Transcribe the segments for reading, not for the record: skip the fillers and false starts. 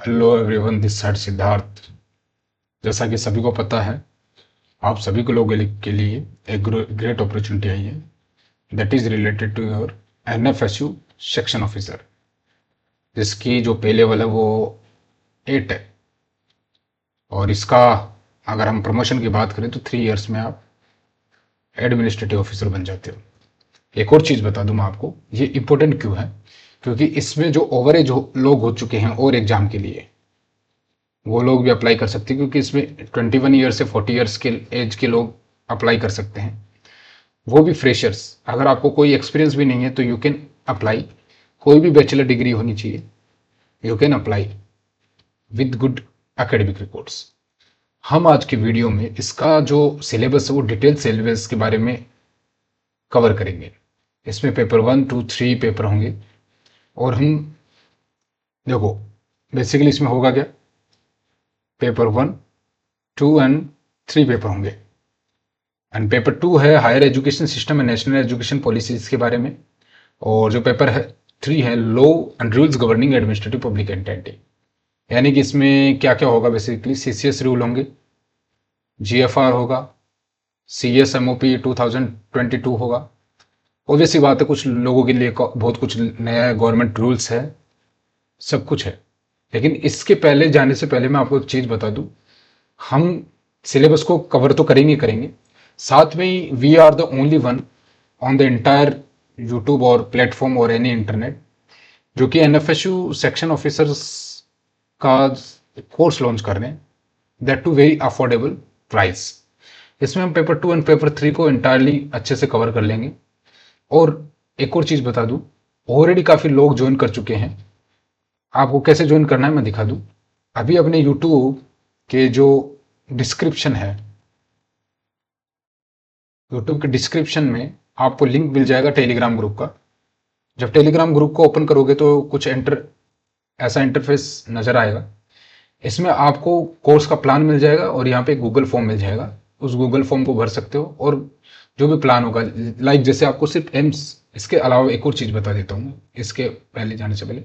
Hello everyone, this side Siddharth. जैसा कि सभी को पता है, आप सभी को लोगों के लिए एक ग्रेट अपॉर्चुनिटी आई है that is related to your NFSU section officer, जिसकी जो पे लेवल है वो 8 है। और इसका अगर हम प्रमोशन की बात करें तो 3 इयर्स में आप एडमिनिस्ट्रेटिव ऑफिसर बन जाते हो। एक और चीज़ बता दूं मैं आपको, ये इंपॉर्टेंट क्यों है, क्योंकि इसमें जो ओवरेज लोग हो चुके हैं और एग्जाम के लिए, वो लोग भी अप्लाई कर सकते हैं, क्योंकि इसमें 21 ईयर से 40 ईयर्स के एज के लोग अप्लाई कर सकते हैं, वो भी फ्रेशर्स। अगर आपको कोई एक्सपीरियंस भी नहीं है तो यू कैन अप्लाई। कोई भी बैचलर डिग्री होनी चाहिए, you can apply with good academic reports. हम आज की वीडियो में इसका जो सिलेबस है वो डिटेल सिलेबस के बारे में कवर करेंगे। इसमें पेपर 1, 2, 3 पेपर होंगे। और हम देखो, बेसिकली इसमें होगा क्या, पेपर 1, 2 एंड 3 पेपर होंगे। एंड पेपर 2 है higher education system and national education policies के बारे में। और जो पेपर है 3 है law and rules governing administrative public entity. यानी कि इसमें क्या क्या होगा, बेसिकली सीसीएस रूल होंगे, जीएफआर होगा, सीएसएमओपी 2022 होगा। ऑब्वियसली बात है, कुछ लोगों के लिए बहुत कुछ नया है, गवर्नमेंट रूल्स है, सब कुछ है। लेकिन इसके पहले जाने से पहले मैं आपको एक चीज़ बता दूं, हम सिलेबस को कवर तो करेंगे, साथ में ही we are the only one on the entire YouTube और प्लेटफॉर्म और एनी इंटरनेट जो कि एनएफएसयू सेक्शन ऑफिसर्स का कोर्स लॉन्च कर रहे हैं, that too very affordable price. इसमें हम पेपर 2 एंड पेपर 3 को इंटायरली अच्छे से कवर कर लेंगे। और एक और चीज़ बता दूं, ऑलरेडी काफ़ी लोग ज्वाइन कर चुके हैं। आपको कैसे ज्वाइन करना है मैं दिखा दूं। अभी अपने यूट्यूब के जो डिस्क्रिप्शन है, यूट्यूब के डिस्क्रिप्शन में आपको लिंक मिल जाएगा टेलीग्राम ग्रुप का। जब टेलीग्राम ग्रुप को ओपन करोगे तो कुछ ऐसा इंटरफेस नज़र आएगा। इसमें आपको कोर्स का प्लान मिल जाएगा और यहाँ पे गूगल फॉर्म मिल जाएगा। उस गूगल फॉर्म को भर सकते हो और जो भी प्लान होगा, लाइक जैसे आपको सिर्फ एम्स, इसके अलावा एक और चीज़ बता देता हूँ इसके पहले जाने से पहले।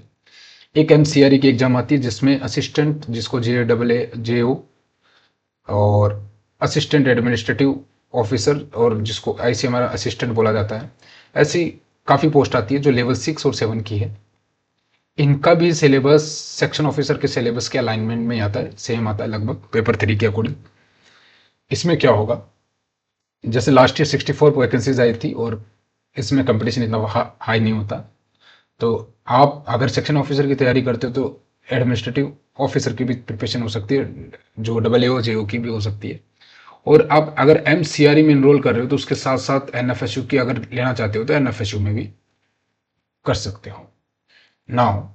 एक एमसीआरई की एग्जाम आती है जिसमें असिस्टेंट, जिसको JAA और असिस्टेंट एडमिनिस्ट्रेटिव ऑफिसर, और जिसको ऐसे हमारा असिस्टेंट बोला जाता है, ऐसी काफ़ी पोस्ट आती है जो लेवल 6 और 7 की है। इनका भी सिलेबस सेक्शन ऑफिसर के सिलेबस के अलाइनमेंट में आता है, सेम आता है लगभग पेपर 3 के अकॉर्डिंग। इसमें क्या होगा, जैसे लास्ट ईयर 64 वैकेंसीज आई थी और इसमें कंपटीशन इतना हाई नहीं होता। तो आप अगर सेक्शन ऑफिसर की तैयारी करते हो तो एडमिनिस्ट्रेटिव ऑफिसर की भी प्रिपरेशन हो सकती है, जो AAO JO की भी हो सकती है। और आप अगर MCRE में इनरोल कर रहे हो तो उसके साथ साथ एनएफएसयू की अगर लेना चाहते हो तो एनएफएसयू में भी कर सकते हो। नाउ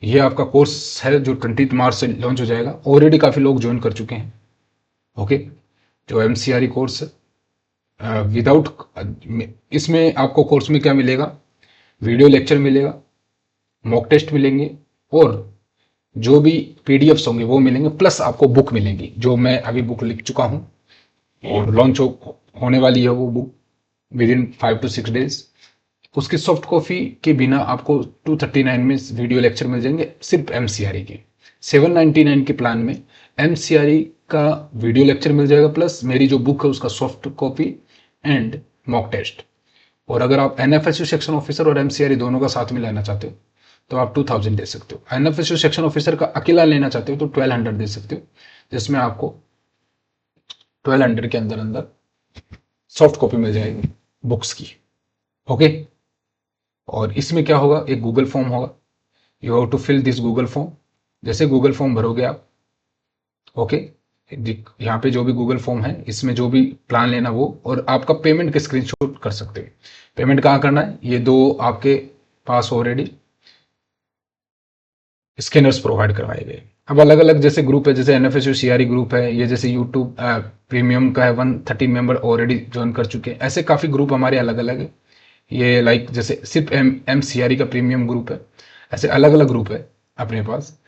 ये आपका कोर्स है जो 20 मार्च से लॉन्च हो जाएगा। ऑलरेडी काफ़ी लोग ज्वाइन कर चुके हैं। ओके, जो MCRE कोर्स है विदाउट, इसमें आपको कोर्स में क्या मिलेगा, वीडियो लेक्चर मिलेगा, मॉक टेस्ट मिलेंगे, और जो भी PDFs होंगे वो मिलेंगे, प्लस आपको बुक मिलेंगी, जो मैं अभी बुक लिख चुका हूँ और लॉन्च होने वाली है वो book with in 5 to 6 days. उसकी सॉफ्ट कॉपी के बिना आपको 239 में वीडियो लेक्चर मिल जाएंगे सिर्फ MCRE के। 799 के प्लान में MCRE का वीडियो लेक्चर मिल जाएगा, प्लस मेरी जो बुक है उसका soft copy and mock test. और अगर आप एनएफएसयू सेक्शन ऑफिसर और MCRE दोनों का साथ में लेना चाहते हो तो आप 2000 दे सकते हो। एनएफएसयू सेक्शन ऑफिसर का अकेला लेना चाहते हो तो 1200 दे सकते हो, जिसमें आपको 1200 के अंदर अंदर सॉफ्ट कॉपी मिल जाएगी बुक्स की। ओके, और इसमें क्या होगा, एक गूगल फॉर्म होगा, you have to fill this Google form. जैसे गूगल फॉर्म भरोगे आप, ओके, यहाँ पे जो भी गूगल फॉर्म है इसमें जो भी प्लान लेना वो, और आपका पेमेंट के स्क्रीनशॉट कर सकते हो। पेमेंट कहाँ करना है, ये दो आपके पास ऑलरेडी स्कैनर्स प्रोवाइड करवाए गए। अब अलग अलग जैसे ग्रुप है, जैसे एनएफएसयू CRE ग्रुप है, ये जैसे यूट्यूब प्रीमियम का है, 113 मेंबर ऑलरेडी ज्वाइन कर चुके हैं। ऐसे काफ़ी ग्रुप हमारे अलग अलग है। ये लाइक जैसे सिर्फ MCRE का प्रीमियम ग्रुप है, ऐसे अलग अलग ग्रुप है अपने पास,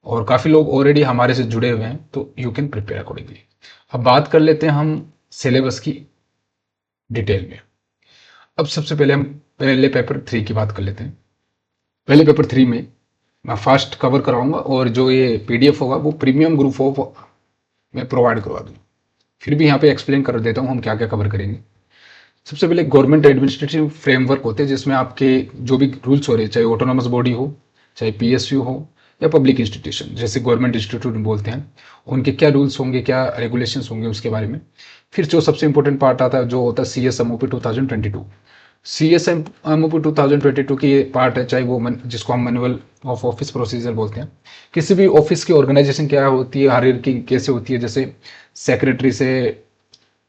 और काफ़ी लोग ऑलरेडी हमारे से जुड़े हुए हैं, तो यू कैन प्रिपेयर अकॉर्डिंगली। अब बात कर लेते हैं हम सिलेबस की डिटेल में। अब सबसे पहले हम पहले पेपर 3 की बात कर लेते हैं। पहले पेपर 3 में मैं फास्ट कवर कराऊंगा, और जो ये पीडीएफ होगा वो प्रीमियम ग्रुप ऑफ मैं प्रोवाइड करवा दूँ। फिर भी यहाँ पे एक्सप्लेन कर देता हूँ हम क्या क्या कवर करेंगे। सबसे पहले गवर्नमेंट एडमिनिस्ट्रेटिव फ्रेमवर्क होते हैं, जिसमें आपके जो भी रूल्स हो रहे हैं, चाहे ऑटोनॉमस बॉडी हो, चाहे पीएसयू हो, या पब्लिक इंस्टीट्यूशन जैसे गवर्नमेंट इंस्टीट्यूट बोलते हैं, उनके क्या रूल्स होंगे, क्या रेगुलेशंस होंगे, उसके बारे में। फिर जो सबसे इंपॉर्टेंट पार्ट आता है जो होता है CSMOP 2022। CSMOP 2022 की ये पार्ट है, चाहे वो जिसको हम मैनुअल ऑफ ऑफिस प्रोसीजर बोलते हैं। किसी भी ऑफिस की ऑर्गेनाइजेशन क्या होती है, हायरार्की कैसे होती है, जैसे सेक्रेटरी से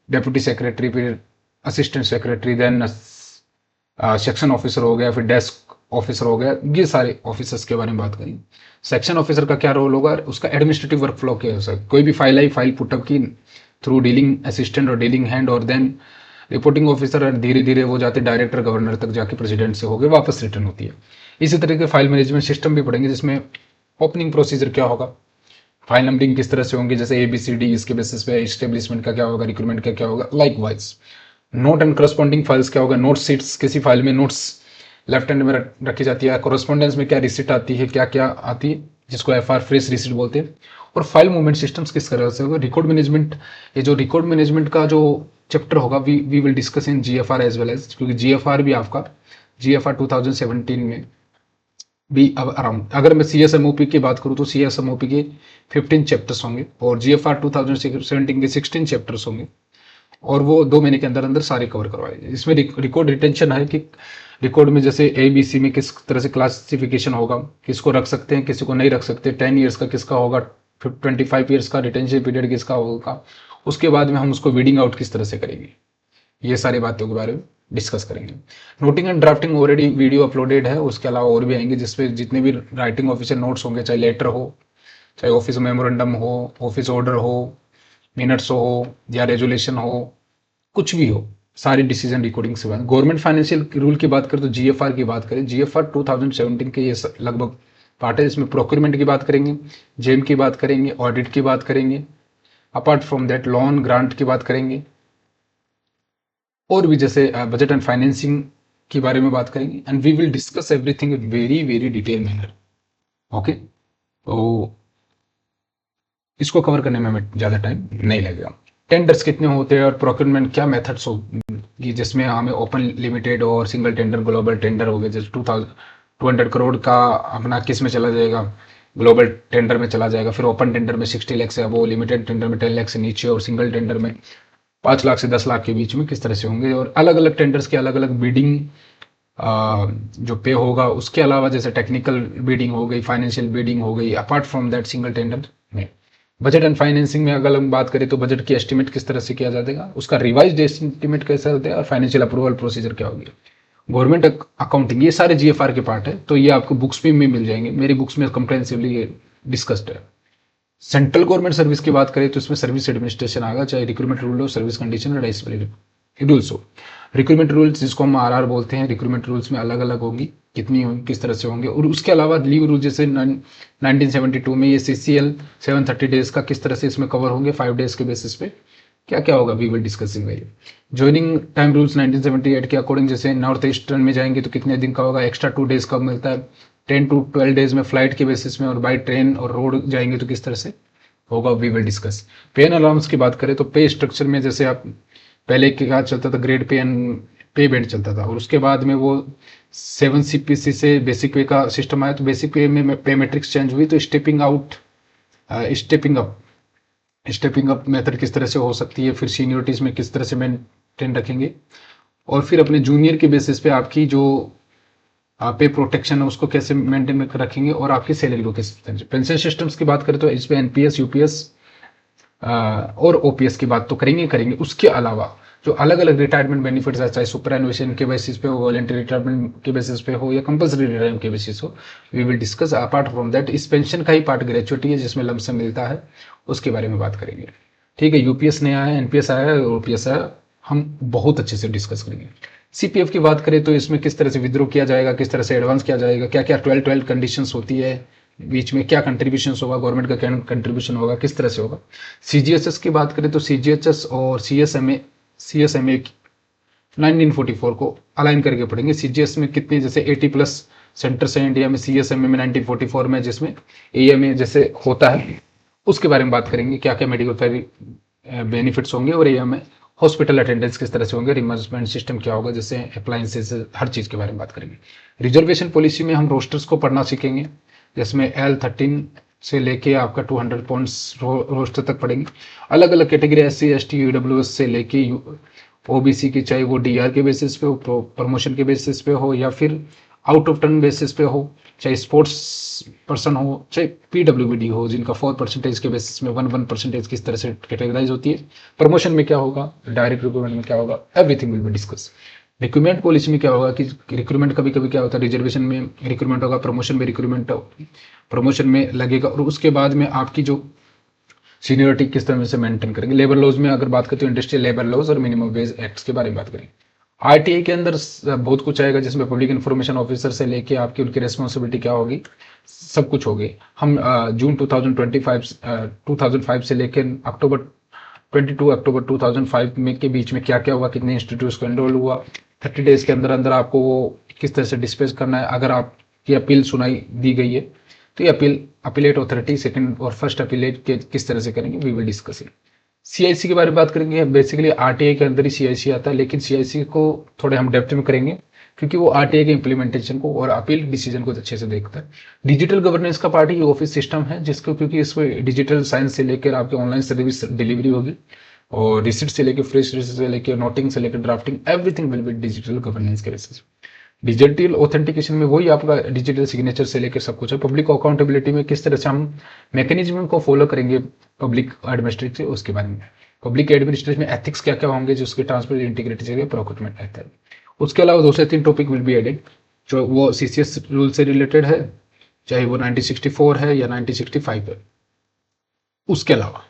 डेप्यूटी सेक्रेटरी, फिर assistant secretary, then section officer हो गया, फिर डेस्क ऑफिसर हो गया, ये सारे ऑफिसर्स के बारे में बात करेंगे। सेक्शन ऑफिसर का क्या रोल होगा, उसका एडमिनिस्ट्रेटिव वर्क फ्लो क्या हो सकता है, कोई भी फाइल आई, फाइल पुटअप की थ्रू डीलिंग असिस्टेंट और डीलिंग हैंड, और देन रिपोर्टिंग ऑफिसर, और धीरे धीरे वो जाते डायरेक्टर गवर्नर तक जाके प्रेसिडेंट से होकर वापस रिटर्न होती है। इसी तरह के फाइल मैनेजमेंट सिस्टम भी पढ़ेंगे, जिसमें ओपनिंग प्रोसीजर क्या होगा, फाइल नंबरिंग किस तरह से होंगे, जैसे ABCD, इसके बेसिस पे एस्टेब्लिशमेंट का क्या होगा, रिक्रूटमेंट का क्या होगा, like wise note and corresponding files क्या होगा, नोट सीट्स, किसी फाइल में नोट्स लेफ्ट हैंड में रखी जाती है, कॉरेस्पॉन्डेंस में क्या रिसिट आती है, क्या क्या आती है, जिसको FR फ्रेश रिसिट बोलते हैं, और फाइल मूवमेंट सिस्टम्स किस तरह से होगा, रिकॉर्ड मैनेजमेंट। ये जो रिकॉर्ड मैनेजमेंट का जो चैप्टर होगा we will discuss in GFR as well as, क्योंकि GFR भी आपका GFR 2017 में भी अब अराउंड, अगर मैं CSMOP की बात करूँ तो CSMOP के 15 चैप्टर्स होंगे, और GFR 2017 के 16 चैप्टर्स होंगे, और वो 2 महीने के अंदर अंदर सारे कवर करवाए। इसमें रिकॉर्ड रिटेंशन है कि रिकॉर्ड में जैसे ABC में किस तरह से क्लासिफिकेशन होगा, किसको रख सकते हैं, किसी को नहीं रख सकते, 10 ईयर्स का किसका होगा, 25 ईयर्स का रिटेंशन पीरियड किसका होगा, उसके बाद में हम उसको वीडिंग आउट किस तरह से करेंगे, ये सारी बातों के बारे में डिस्कस करेंगे। Noting and drafting already video uploaded है, उसके अलावा और भी आएंगे, जिसपे जितने भी राइटिंग ऑफिशियल नोट्स होंगे, चाहे लेटर हो, चाहे ऑफिस मेमोरेंडम हो, ऑफिस ऑर्डर हो, मिनट्स हो, या रेजोल्यूशन हो, कुछ भी हो, सारी डिसीजन रिकॉर्डिंग से बात। गवर्नमेंट फाइनेंशियल रूल की बात करें तो GFR की बात करें, GFR 2017 के ये लगभग पार्ट है। इसमें प्रोक्योरमेंट की बात करेंगे, जेम की बात करेंगे, ऑडिट की बात करेंगे, apart from that loan grant की बात करेंगे, और भी जैसे बजट एंड फाइनेंसिंग के बारे में बात करेंगे, and we will discuss everything in very very detail manner. Okay, तो इसको कवर करने में हमें ज़्यादा टाइम नहीं लगेगा। टेंडर्स कितने होते हैं और प्रोक्योरमेंट क्या मेथड्स होगी, जिसमें हमें ओपन लिमिटेड और सिंगल टेंडर, ग्लोबल टेंडर हो गए, जैसे 200 करोड़ का अपना किस में चला जाएगा, ग्लोबल टेंडर में चला जाएगा, फिर ओपन टेंडर में 60 लाख से वो, लिमिटेड टेंडर में 10 लाख से नीचे, और सिंगल टेंडर में 5 लाख से 10 लाख के बीच में किस तरह से होंगे, और अलग अलग टेंडर्स के अलग अलग बिडिंग जो पे होगा, उसके अलावा जैसे टेक्निकल बिडिंग हो गई, फाइनेंशियल बिडिंग हो गई, apart from that single tender में। बजट एंड फाइनेंसिंग में अगर हम बात करें तो बजट की एस्टिमेट किस तरह से किया जाएगा, उसका रिवाइज्ड एस्टिमेट कैसा होता है, और फाइनेंशियल अप्रूवल प्रोसीजर क्या होगी, गवर्नमेंट अकाउंटिंग, ये सारे GFR के पार्ट है। तो ये आपको बुक्स में मिल जाएंगे, मेरी बुक्स में कंप्रेहेंसिवली ये डिस्कस्ड है। सेंट्रल गवर्नमेंट सर्विस की बात करें तो इसमें सर्विस एडमिनिस्ट्रेशन आएगा, चाहे रिक्रूटमेंट रूल हो, सर्विस कंडीशन और डिसिप्लिनरी रूल्स हो। रिक्रूटमेंट रूल्स जिसको हम RR बोलते हैं, रिक्रूटमेंट रूल्स में अलग अलग होंगी, कितनी होंगी, किस तरह से होंगे, और उसके अलावा लीव रूल जैसे 1972 में ये CCL 730 डेज का किस तरह से इसमें कवर होंगे, 5 डेज के बेसिस पे क्या क्या होगा, वी विल डिस्कसिंग है। ज्वाइनिंग टाइम रूल्स 1978 के अकॉर्डिंग, जैसे नॉर्थ ईस्टर्न में जाएंगे तो कितने दिन का होगा, एक्स्ट्रा 2 डेज का मिलता है, 10 to 12 डेज में फ्लाइट के बेसिस में, और बाई ट्रेन और रोड जाएंगे तो किस तरह से होगा, वी विल डिस्कस। पे एंड अलाउंस की बात करें तो पे स्ट्रक्चर में जैसे आप पहले क्या चलता था, ग्रेड पे एंड पे बैंड चलता था, और उसके बाद में वो 7 CPC से बेसिक पे का सिस्टम आया, तो बेसिक पे में पे मैट्रिक्स चेंज हुई, तो स्टेपिंग अप मेथड किस तरह से हो सकती है, फिर सीनियरिटीज में किस तरह से मेंटेन रखेंगे, और फिर अपने जूनियर के बेसिस पे आपकी जो पे प्रोटेक्शन है उसको कैसे मेंटेन रखेंगे, और आपकी सैलरी को कैसे। पेंशन सिस्टम्स की बात करें तो इस पे NPS, UPS और OPS की बात तो करेंगे। उसके अलावा जो अलग अलग रिटायरमेंट बेनिफिट्स है, चाहे सुपरएनुएशन के बेसिस पे हो, वॉलंटरी रिटायरमेंट के बेसिस पे हो, या कंपल्सरी रिटायरमेंट के बेसिस हो, we will discuss. Apart from that इस पेंशन का ही पार्ट ग्रेचुइटी है, जिसमें लमसम मिलता है, उसके बारे में बात करेंगे। ठीक है, UPS नया है, NPS आया है, OPS आया, हम बहुत अच्छे से डिस्कस करेंगे। CPF की बात करें तो इसमें किस तरह से विद्रो किया जाएगा, किस तरह से एडवांस किया जाएगा, क्या क्या 12 कंडीशंस होती है, बीच में क्या कंट्रीब्यूशन होगा, गवर्नमेंट का क्या कंट्रीब्यूशन होगा, किस तरह से होगा। CGHS की बात करें तो CGHS और CSMA 1944 को अलाइन करके पढ़ेंगे। CGS में कितने, जैसे 80+ सेंटर से इंडिया में CSMA में 1944 में, जिसमें AMA जैसे होता है, उसके बारे में बात करेंगे। क्या क्या मेडिकल बेनिफिट्स होंगे और AMA हॉस्पिटल अटेंडेंस किस तरह से होंगे, रिमबर्समेंट सिस्टम क्या होगा, जैसे अप्लायंसेस, हर चीज़ के बारे में बात करेंगे। रिजर्वेशन पॉलिसी में हम रोस्टर्स को पढ़ना सीखेंगे, जिसमें L13 से लेके आपका 200 पॉइंट्स रोस्टर तक पढ़ेंगे। अलग अलग कैटेगरी SC ST UWS से लेके OBC की, चाहे वो DR के बेसिस पे हो, प्रमोशन के बेसिस पे हो, या फिर आउट ऑफ टर्न बेसिस पे हो, चाहे स्पोर्ट्स पर्सन हो, चाहे PWD हो, जिनका 4% के बेसिस में 1% किस तरह से कैटेगराइज होती है, प्रमोशन में क्या होगा, डायरेक्ट रिक्रूटमेंट में क्या होगा, everything will be discuss. Recruitment policy में क्या होगा कि रिक्रूटमेंट कभी कभी क्या होता है, रिजर्वेशन में रिक्रूटमेंट होगा, प्रमोशन में रिक्रूटमेंट, प्रमोशन में लगेगा, और उसके बाद में आपकी जो सीनियरिटी किस तरह से मेंटेन करेंगे। लेबर लॉज में अगर बात करते हो, इंडस्ट्रियल लेबर लॉज और मिनिमम वेज एक्ट्स के बारे में बात करेंगे। RTI के अंदर बहुत कुछ आएगा, जिसमें पब्लिक इन्फॉर्मेशन ऑफिसर से लेके आपकी उनकी रिस्पॉन्सिबिलिटी क्या होगी, सब कुछ होगी। हम जून 2005 से लेकर अक्टूबर 2005 में के बीच में क्या क्या हुआ, कितने इंस्टीट्यूट्स को एनरोल हुआ, 30 डेज के अंदर अंदर आपको वो किस तरह से डिस्पेच करना है। अगर आपकी अपील सुनाई दी गई है तो ये अपीलेट अथॉरिटी सेकंड और फर्स्ट अपीलेट के किस तरह से करेंगे, we will discuss it. CIC के बारे में बात करेंगे। बेसिकली RTI के अंदर ही CIC आता है, लेकिन CIC को थोड़े हम डेप्थ में करेंगे, क्योंकि वो RTI के इम्प्लीमेंटेशन को और अपील डिसीजन को अच्छे से देखता है। डिजिटल गवर्नेंस का पार्ट ही ऑफिस सिस्टम है, जिसको क्योंकि इसमें डिजिटल साइंस से लेकर आपके ऑनलाइन सर्विस डिलीवरी होगी, और रिसिट से लेकर फ्रेश रिसिट से लेकर नोटिंग से लेकर drafting, everything will be digital governance के बेसिस। डिजिटल ऑथेंटिकेशन में वही आपका डिजिटल सिग्नेचर से लेकर सब कुछ है। पब्लिक अकाउंटेबिलिटी में किस तरह से हम मैकेनिज्म को फॉलो करेंगे पब्लिक एडमिनिस्ट्रेशन, उसके बारे में। पब्लिक एडमिनिस्ट्रेशन में एथिक्स क्या क्या होंगे, जो उसके ट्रांसपेरेंट इंटीग्रिटी से प्रोक्योरमेंट रहता है। उसके अलावा 2 से 3 टॉपिक विल बी एडेड, जो वो CCS रूल से रिलेटेड है, चाहे वो 1964 है या 1965 है। उसके अलावा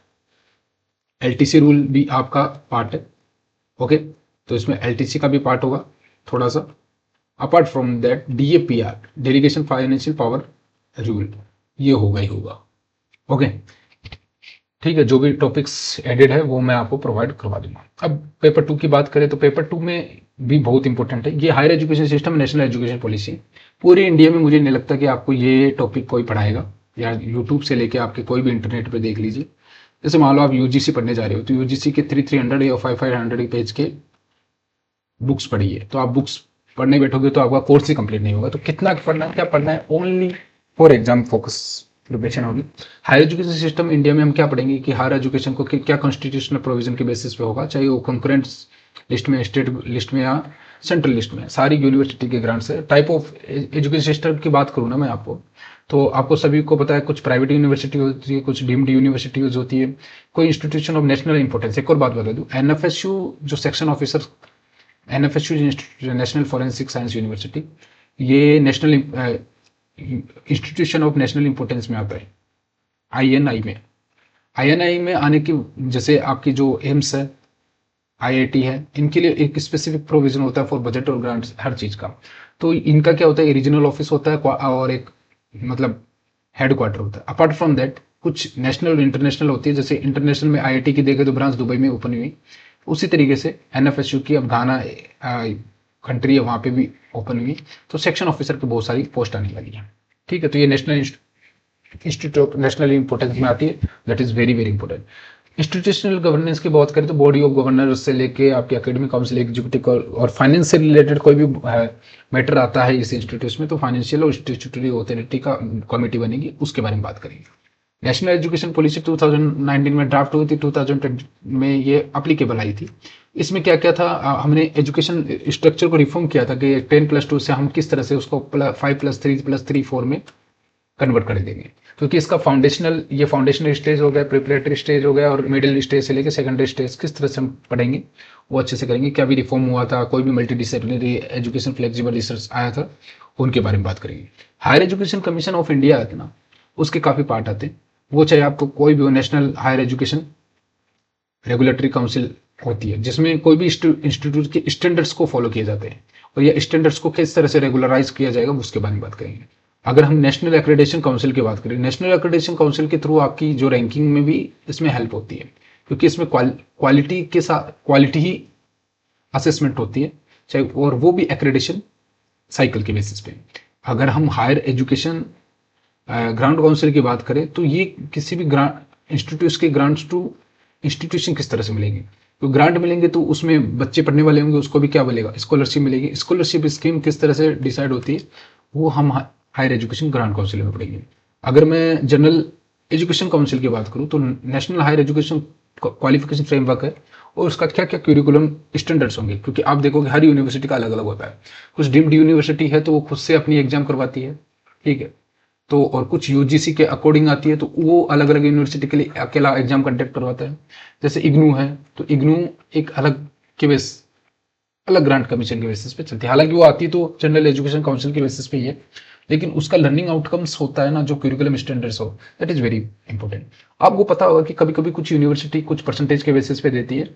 LTC रूल भी आपका पार्ट है, ओके, तो इसमें LTC का भी पार्ट होगा थोड़ा सा। Apart from that DAPR, delegation financial power rule, ये होगा ही होगा, ओके, ठीक है। जो भी टॉपिक्स एडेड है वो मैं आपको प्रोवाइड करवा दूंगा। अब पेपर 2 की बात करें तो पेपर 2 में भी बहुत इंपॉर्टेंट है, ये higher education system, national education policy. पूरे इंडिया में मुझे नहीं लगता कि आपको ये टॉपिक कोई पढ़ाएगा, या यूट्यूब से लेके आपके कोई भी इंटरनेट पे देख लीजिए। जैसे मान लो आप UGC पढ़ने जा रहे हो, तो UGC के 300 या 500 पेज के बुक्स पढ़िए, तो आप बुक्स पढ़ने बैठोगे तो आपका कोर्स ही कंप्लीट नहीं होगा। तो कितना पढ़ना है, क्या पढ़ना है, only for exam focus preparation होगी। हायर एजुकेशन सिस्टम इंडिया में हम क्या पढ़ेंगे कि हायर एजुकेशन को क्या कॉन्स्टिट्यूशनल प्रोविजन के बेसिस पे होगा, चाहे वो कंकरेंट लिस्ट में, स्टेट लिस्ट में, या सेंट्रल लिस्ट में, सारी यूनिवर्सिटी के ग्रांट से। टाइप ऑफ एजुकेशन सिस्टम की बात करूँ ना मैं आपको, तो आपको सभी को पता है, कुछ प्राइवेट यूनिवर्सिटी होती है, कुछ डीम्ड यूनिवर्सिटीज होती है, कोई इंस्टीट्यूशन ऑफ नेशनल इंपॉर्टेंस। एक और बात बता दूं, NFSU जो section officer, NFSU national forensic science university, ये national institution of national importance में आता है, INI में आने की, जैसे आपकी जो एम्स है, IIT है, इनके लिए एक स्पेसिफिक प्रोविजन होता है फॉर बजट और ग्रांट्स, हर चीज का। तो इनका क्या होता है, रीजनल ऑफिस होता है और एक मतलब हेडक्वार्टर होता है। अपार्ट फ्रॉम दैट कुछ नेशनल और इंटरनेशनल होती है, जैसे इंटरनेशनल में IIT की देखें तो ब्रांच दुबई में ओपन हुई, उसी तरीके से NFSU की अब घाना कंट्री है, वहां पे भी ओपन हुई, तो सेक्शन ऑफिसर की बहुत सारी पोस्ट आने लगी है, ठीक है। तो ये national institute of national importance में आती है, that is very very important. Institutional governance की बात करें तो बॉडी ऑफ गवर्नर्स से लेके आपके एकेडमिक काउंसिल, एग्जीक्यूटिव और फाइनेंस से रिलेटेड कोई भी मैटर आता है इस इंस्टीट्यूट में, तो फाइनेंशियल और स्टैट्यूटरी अथॉरिटी का कमेटी बनेगी, उसके बारे में बात करेंगे। नेशनल एजुकेशन पॉलिसी 2019 में ड्राफ्ट हुई थी, 2020 में ये अप्लीकेबल आई थी। इसमें क्या क्या था, हमने एजुकेशन स्ट्रक्चर को रिफॉर्म किया था कि 10+2 से हम किस तरह से उसको 5+3+3+4 में कन्वर्ट कर देंगे, क्योंकि इसका फाउंडेशनल स्टेज हो गया, प्रिपरेटरी स्टेज हो गया, और मिडिल स्टेज से लेकर सेकेंडरी स्टेज किस तरह से हम पढ़ेंगे वो अच्छे से करेंगे। क्या भी रिफॉर्म हुआ था, कोई भी multi disciplinary education flexible research आया था, उनके बारे में बात करेंगे। Higher education commission of India है ना, उसके काफी पार्ट आते हैं, वो चाहे आपको कोई भी national higher education regulatory council होती है, जिसमें कोई भी इंस्टीट्यूट के स्टैंडर्ड्स को फॉलो किए जाते हैं, और ये स्टैंडर्ड्स को किस तरह से रेगुलराइज किया जाएगा उसके बारे में बात करेंगे। अगर हम नेशनल एक्रेडिटेशन काउंसिल की बात करें, नेशनल एक्रेडिटेशन काउंसिल के थ्रू आपकी जो रैंकिंग में भी इसमें हेल्प होती है, क्योंकि इसमें क्वालिटी के साथ क्वालिटी ही असेसमेंट होती है, चाहे और वो भी एक्रेडिटेशन साइकिल के बेसिस पे। अगर हम हायर एजुकेशन ग्रांट काउंसिल की बात करें तो ये किसी भी ग्रांट इंस्टीट्यूट के ग्रांट्स टू इंस्टीट्यूशन किस तरह से मिलेंगे, तो ग्रांट मिलेंगे तो उसमें बच्चे पढ़ने वाले होंगे, उसको भी क्या मिलेगा, स्कॉलरशिप मिलेगी। स्कॉलरशिप स्कीम किस तरह से डिसाइड होती है, वो हम हायर एजुकेशन ग्रांट काउंसिल में पढ़ेंगे। अगर मैं जनरल एजुकेशन काउंसिल की बात करूँ तो national higher education qualification framework है, और उसका क्या क्या क्यूरिकुलम स्टैंडर्ड्स होंगे, क्योंकि आप देखोगे हर यूनिवर्सिटी का अलग अलग होता है। कुछ डीम्ड यूनिवर्सिटी है तो वो खुद से अपनी एग्जाम करवाती है, ठीक है, तो और कुछ यूजीसी के अकॉर्डिंग आती है, तो वो अलग अलग यूनिवर्सिटी के लिए अकेला एग्जाम कंडक्ट करवाता है। जैसे इग्नू है, तो इग्नू एक अलग के बेस, अलग ग्रांट कमीशन के बेसिस पे चलती है, हालांकि वो आती है तो जनरल एजुकेशन काउंसिल के बेसिस पे ही है, लेकिन उसका लर्निंग आउटकम्स होता है ना, जो क्यूरिकुलम स्टैंडर्ड्स हो, दैट इज वेरी इंपॉर्टेंट। आपको पता होगा कि कभी कभी कुछ यूनिवर्सिटी कुछ परसेंटेज के बेसिस पे देती है,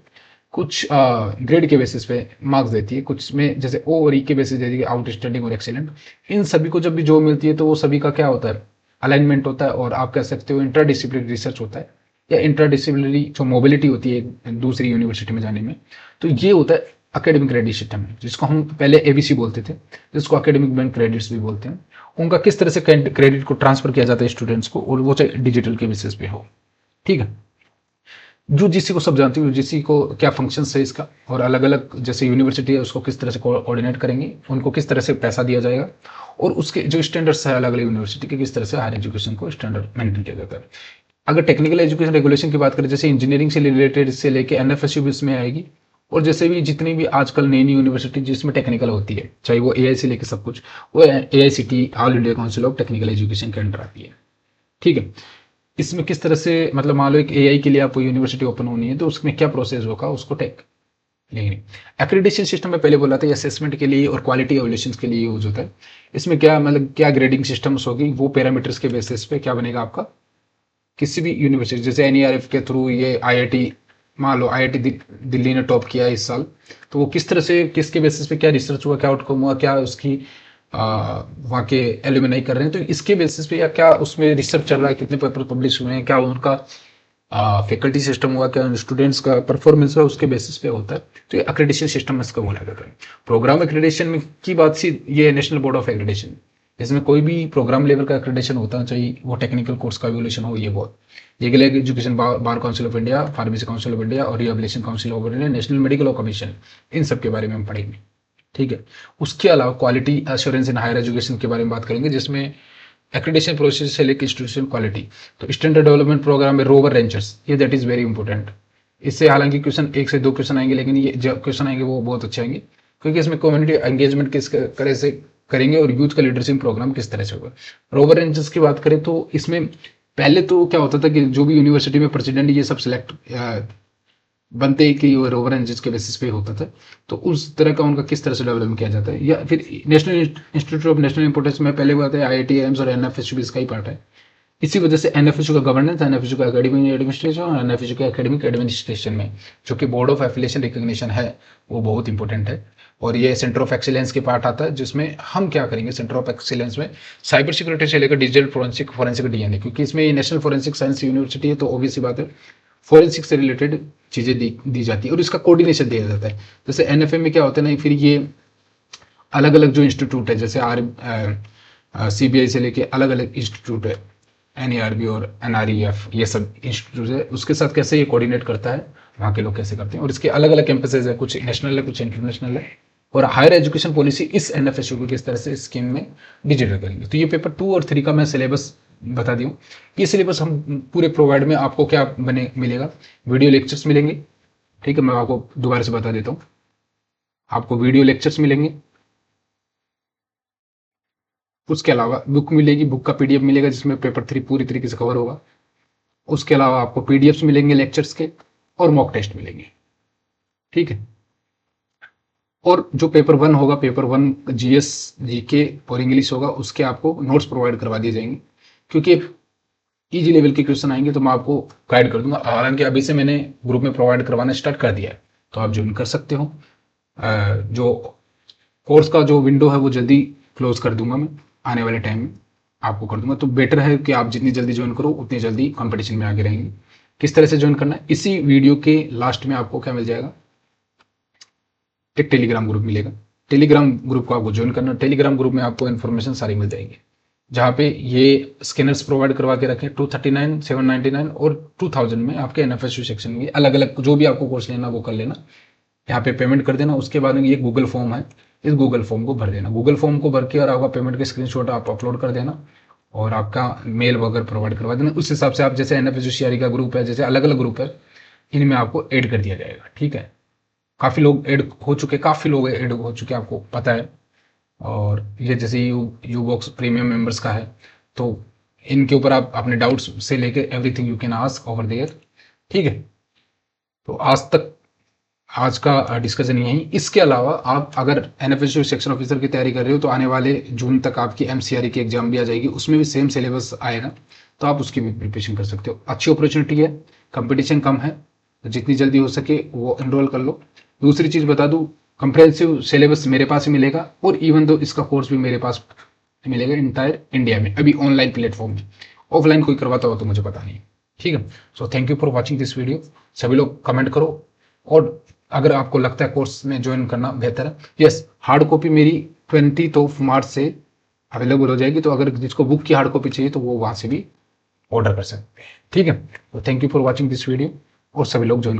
कुछ ग्रेड के बेसिस पे मार्क्स देती है, कुछ में जैसे ओ और ई के बेसिस देती है, आउटस्टैंडिंग और एक्सीलेंट। इन सभी को जब भी जॉब मिलती है तो वो सभी का क्या होता है, अलाइनमेंट होता है, और आप कह सकते हो इंटरडिसिप्लिनरी रिसर्च होता है, या इंटरडिसिप्लिनरी जो मोबिलिटी होती है दूसरी यूनिवर्सिटी में जाने में, तो ये होता है अकेडमिक क्रेडिट सिस्टम, जिसको हम पहले एबीसी बोलते थे, जिसको अकेडमिक बैंक क्रेडिट्स भी बोलते हैं। उनका किस तरह से क्रेडिट को ट्रांसफर किया जाता है स्टूडेंट्स को, और वो चाहे डिजिटल के बेसिस पे हो, ठीक है। यूजीसी को सब जानते हो, यूजीसी को क्या फंक्शंस है इसका, और अलग अलग जैसे यूनिवर्सिटी है उसको किस तरह से कोऑर्डिनेट करेंगे, उनको किस तरह से पैसा दिया जाएगा, और उसके जो स्टैंडर्ड्स है अलग अलग यूनिवर्सिटी के, किस तरह से हायर एजुकेशन को स्टैंडर्ड मेंटेन किया जाता है। अगर टेक्निकल एजुकेशन रेगुलेशन की बात करें, जैसे इंजीनियरिंग से रिलेटेड से लेके एनएफएसयू भी इसमें आएगी, और जैसे भी जितनी भी आजकल नई नई यूनिवर्सिटी जिसमें टेक्निकल होती है, चाहे वो एआई से लेके सब कुछ, वो AICT all India council of technical education के अंडर आती है, ठीक है। इसमें किस तरह से, मतलब मान लो एक एआई के लिए आपको यूनिवर्सिटी ओपन होनी है तो उसमें क्या प्रोसेस होगा, उसको टेक लेंगे। एक्रेडिटेशन सिस्टम में पहले बोला था असेसमेंट के लिए और क्वालिटी एवल्यूशन के लिए यूज होता है। इसमें क्या मतलब क्या ग्रेडिंग सिस्टम्स होगी, वो पैरामीटर्स के बेसिस पे क्या बनेगा आपका, किसी भी यूनिवर्सिटी जैसे एनईआरएफ के थ्रू ये आईआईटी, मान लो आईआईटी दिल्ली ने टॉप किया इस साल, तो वो किस तरह से, किसके बेसिस पे क्या रिसर्च हुआ, क्या आउटकम हुआ, क्या उसकी वहाँ के एल्यूमिनाई कर रहे हैं, तो इसके बेसिस पे या क्या उसमें रिसर्च चल रहा है, कितने पेपर पब्लिश हुए हैं, क्या उनका फैकल्टी सिस्टम हुआ, क्या स्टूडेंट्स का परफॉर्मेंस हुआ, उसके बेसिस पे होता है। तो ये अक्रेडिटेशन सिस्टम इसका बोला जाता है। प्रोग्राम एक्रेडिटेशन की बात सी, ये नेशनल बोर्ड ऑफ एक्रेडिटेशन, इसमें कोई भी प्रोग्राम लेवल का एक्रेडिटेशन होता है, चाहे वो टेक्निकल कोर्स का एवोल्यूशन हो, ये बहुत legal education bar council of India, pharmacy council of India और rehabilitation council of India, national medical commission, इन सब के बारे में हम पढ़ेंगे, ठीक है। उसके अलावा quality assurance in higher education के बारे में बात करेंगे, जिसमें एक्रेडिटेशन प्रोसेस से लेकर इंस्टीट्यूशन क्वालिटी। तो स्टैंडर्ड डेवलपमेंट प्रोग्राम में रोवर रेंजर्स, ये दैट इज वेरी इंपॉर्टेंट। इससे हालांकि क्वेश्चन 1 से 2 क्वेश्चन आएंगे, लेकिन ये जो क्वेश्चन आएंगे वो बहुत अच्छे आएंगे, क्योंकि इसमें कम्युनिटी एंगेजमेंट किस तरह से करेंगे और यूथ का लीडरशिप प्रोग्राम किस तरह से होगा। रोवर रेंजर्स की बात करें तो इसमें पहले तो क्या होता था कि जो भी यूनिवर्सिटी में प्रेसिडेंट ये सब सिलेक्ट बनते ही कि रोवर रेंजर्स के बेसिस पे होता था, तो उस तरह का उनका किस तरह से डेवलपमेंट किया जाता है। या फिर national institute of national importance में पहले बात है आईआईटी एम्स और एनएफएसयू भी इसका ही पार्ट है। इसी वजह से एनएफएसयू का गवर्नेंस, एनएफएसयू का एकेडमिक एडमिनिस्ट्रेशन और एनएफएसयू का एकेडमिक एडमिनिस्ट्रेशन में जो कि बोर्ड ऑफ एफिलिएशन रिकॉग्निशन है, वो बहुत इंपॉर्टेंट है। और ये सेंटर ऑफ एक्सीलेंस के पार्ट आता है, जिसमें हम क्या करेंगे, सेंटर ऑफ एक्सीलेंस में साइबर सिक्योरिटी से लेकर डिजिटल फोरेंसिक डीएनए, क्योंकि इसमें नेशनल फोरेंसिक साइंस यूनिवर्सिटी है, तो ऑब्वियस बात है फोरेंसिक से रिलेटेड चीजें दी जाती है और इसका कोऑर्डिनेशन दिया जाता है। जैसे एनएफए में क्या होता है ना, फिर ये अलग अलग जो इंस्टीट्यूट है, जैसे सीबीआई से लेके अलग अलग इंस्टीट्यूट है, एनईआरबी और एनआरईएफ, ये सब इंस्टीट्यूट है, उसके साथ कैसे ये कोऑर्डिनेट करता है, वहाँ के लोग कैसे करते हैं, और इसके अलग अलग कैंपसेज है, कुछ नेशनल है कुछ इंटरनेशनल है। और हायर एजुकेशन पॉलिसी इस एनएफएसयू को किस तरह से स्कीम में डिजिटल करेंगे। तो ये पेपर 2 और 3 का मैं सिलेबस बता दी हूँ। ये सिलेबस हम पूरे प्रोवाइड में आपको क्या बने मिलेगा, वीडियो लेक्चर्स मिलेंगे, ठीक है, मैं आपको दोबारा से बता देता हूँ, आपको वीडियो लेक्चर्स मिलेंगे, उसके अलावा बुक मिलेगी, बुक का पीडीएफ मिलेगा जिसमें पेपर 3 पूरी तरीके से कवर होगा। उसके अलावा आपको पीडीएफ्स मिलेंगे लेक्चर्स के, और मॉक टेस्ट मिलेंगे, ठीक है। और जो पेपर 1 होगा, पेपर 1 जीएस जीके और इंग्लिश होगा, उसके आपको नोट्स प्रोवाइड करवा दिए जाएंगे, क्योंकि इजी लेवल के क्वेश्चन आएंगे तो मैं आपको गाइड कर दूंगा। हालांकि अभी से मैंने ग्रुप में प्रोवाइड करवाना स्टार्ट कर दिया है, तो आप ज्वाइन कर सकते हो। जो कोर्स का जो विंडो है वो जल्दी क्लोज कर दूंगा, मैं आने वाले टाइम में आपको कर दूंगा। तो बेटर है कि आप जितनी जल्दी ज्वाइन करो उतनी जल्दी कंपटीशन में आगे रहेंगे। किस तरह से ज्वाइन करना है, इसी वीडियो के लास्ट में आपको क्या मिल जाएगा, एक टेलीग्राम ग्रुप मिलेगा, टेलीग्राम ग्रुप को आपको ज्वाइन करना। टेलीग्राम ग्रुप में आपको इन्फॉर्मेशन सारी मिल जाएगी, जहाँ पे ये स्कैनर्स प्रोवाइड करवा के रखे 239, 799 और 2000 में आपके एनएफएसयू सेक्शन में अलग अलग जो भी आपको कोर्स लेना वो कर लेना। यहाँ पे पेमेंट कर देना। उसके बाद में ये गूगल फॉर्म है, इस गूगल फॉर्म को भर देना। गूगल फॉर्म को भर के और आपका पेमेंट का स्क्रीनशॉट आप अपलोड कर देना और आपका मेल वगैरह प्रोवाइड करवा देना। उस हिसाब से आप जैसे एनएफएसयू का ग्रुप है, जैसे अलग अलग ग्रुप है, इनमें आपको ऐड कर दिया जाएगा। ठीक है, काफ़ी लोग ऐड हो चुके, आपको पता है। और ये जैसे यू बॉक्स प्रीमियम मेंबर्स का है, तो इनके ऊपर आप अपने डाउट्स से लेके everything you can ask over there. ठीक है, तो आज का डिस्कशन यही। इसके अलावा आप अगर एनएफएसयू सेक्शन ऑफिसर की तैयारी कर रहे हो तो आने वाले जून तक आपकी एमसीआरई की एग्जाम भी आ जाएगी, उसमें भी सेम सिलेबस आएगा, तो आप उसकी भी प्रिपरेशन कर सकते हो। अच्छी अपॉर्चुनिटी है, कंपटीशन कम है, तो जितनी जल्दी हो सके वो एनरोल कर लो। दूसरी चीज़ बता दूँ, कंप्रेहेंसिव सिलेबस मेरे पास ही मिलेगा, और इवन दो इसका कोर्स भी मेरे पास मिलेगा इंटायर इंडिया में, अभी ऑनलाइन प्लेटफॉर्म में। ऑफलाइन कोई करवाता हो तो मुझे पता नहीं। ठीक है, so thank you for watching this video. सभी लोग कमेंट करो, और अगर आपको लगता है कोर्स में ज्वाइन करना बेहतर है, यस, हार्ड कॉपी मेरी 20 मार्च से अवेलेबल हो जाएगी, तो अगर जिसको बुक की हार्ड कॉपी चाहिए तो वो वहाँ से भी ऑर्डर कर सकते हैं। ठीक है, तो thank you for watching this video, और सभी लोग ज्वाइन